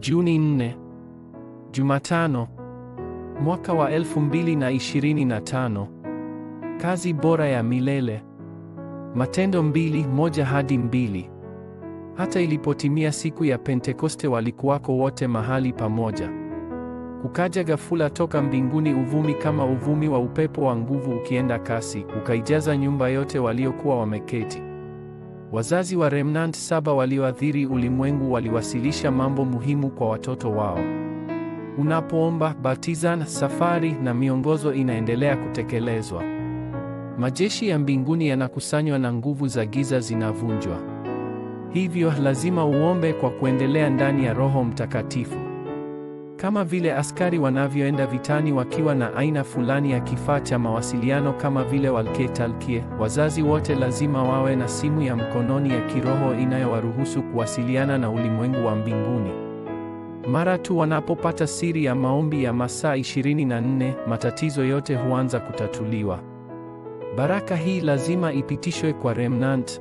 Juni 4, Jumatano, mwaka wa 2025. Kazi bora ya milele. Matendo 2:1-2. Hata ilipotimia siku ya Pentekoste walikuwako wote mahali pamoja. Kukaja ghafula toka mbinguni uvumi kama uvumi wa upepo wa nguvu ukienda kasi, ukaijaza nyumba yote waliokuwa wameketi. Wazazi wa Remnant 7 walioathiri ulimwengu waliwasilisha mambo muhimu kwa watoto wao. Unapoomba, batizan, safari na miongozo inaendelea kutekelezwa. Majeshi ya mbinguni yanakusanywa na nguvu za giza zinavunjwa. Hivyo lazima uombe kwa kuendelea ndani ya Roho Mtakatifu. Kama vile askari wanavyoenda vitani wakiwa na aina fulani ya kifaa cha mawasiliano kama vile walkie-talkie, wazazi wote lazima wawe na simu ya mkononi ya kiroho inayowaruhusu kuwasiliana na ulimwengu wa mbinguni. Mara tu wanapopata siri ya maombi ya masaa 24, matatizo yote huanza kutatuliwa. Baraka hii lazima ipitishwe kwa Remnant.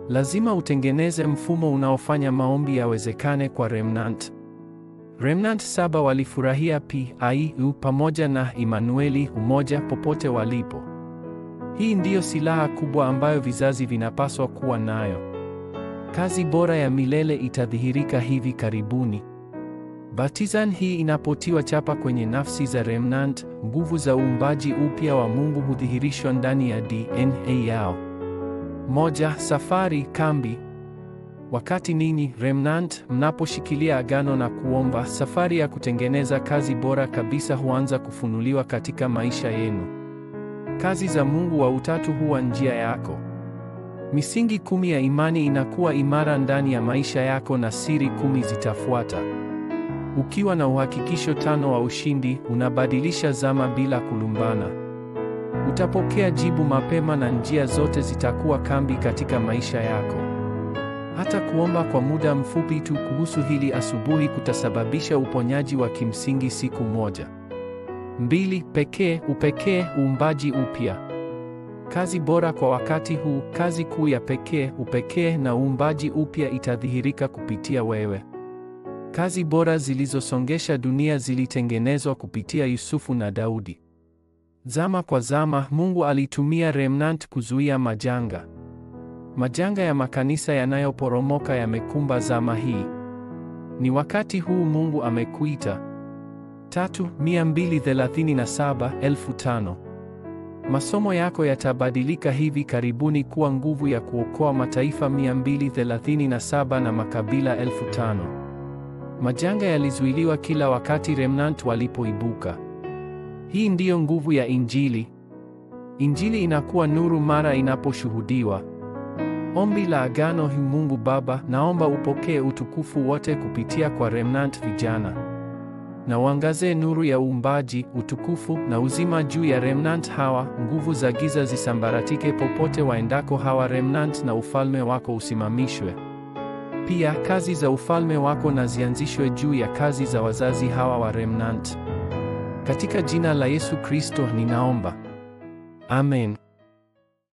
Lazima utengeneze mfumo unaofanya maombi yawezekane kwa Remnant. Remnant 7 walifurahia PIU pamoja na Imanueli, umoja popote walipo. Hii ndiyo silaha kubwa ambayo vizazi vinapaswa kuwa nayo. Kazi bora ya milele itadhihirika hivi karibuni. Batizan hii inapotiwa chapa kwenye nafsi za Remnant, nguvu za uumbaji upya wa Mungu hudhihirishwa ndani ya DNA yao. Safari, kambi. Wakati ninyi Remnant mnaposhikilia agano na kuomba, safari ya kutengeneza kazi bora kabisa huanza kufunuliwa katika maisha yenu. Kazi za Mungu wa Utatu huwa njia yako. Misingi 10 ya imani inakuwa imara ndani ya maisha yako na siri 10 zitafuata. Ukiwa na uhakikisho 5 wa ushindi, unabadilisha zama bila kulumbana. Utapokea jibu mapema na njia zote zitakuwa kambi katika maisha yako. Hata kuomba kwa muda mfupi tu kuhusu hili asubuhi kutasababisha uponyaji wa kimsingi siku moja. 2. Upekee, uumbaji upya. Kazi bora kwa wakati huu, kazi kuu ya upekee na uumbaji upya itadhihirika kupitia wewe. Kazi bora zilizosongesha dunia zilitengenezwa kupitia Yusufu na Daudi. Zama kwa zama, Mungu alitumia Remnant kuzuia majanga. Majanga ya makanisa yanayoporomoka yamekumba zama hii. Ni wakati huu Mungu amekuita. 3. 237,000. Masomo yako yatabadilika hivi karibuni kuwa nguvu ya kuokoa mataifa 237 na makabila 5,000. Majanga yalizuiliwa kila wakati Remnant walipoibuka. Hii ndiyo nguvu ya Injili. Injili inakuwa nuru mara inaposhuhudiwa. Ombi la agano. Mungu Baba, naomba upokee utukufu wote kupitia kwa Remnant vijana. Na uangaze nuru ya uumbaji, utukufu na uzima juu ya Remnant hawa. Nguvu za giza zisambaratike popote waendako hawa Remnant, na ufalme wako usimamishwe. Pia kazi za ufalme wako na zianzishwe juu ya kazi za wazazi hawa wa Remnant. Katika jina la Yesu Kristo ninaomba. Amen.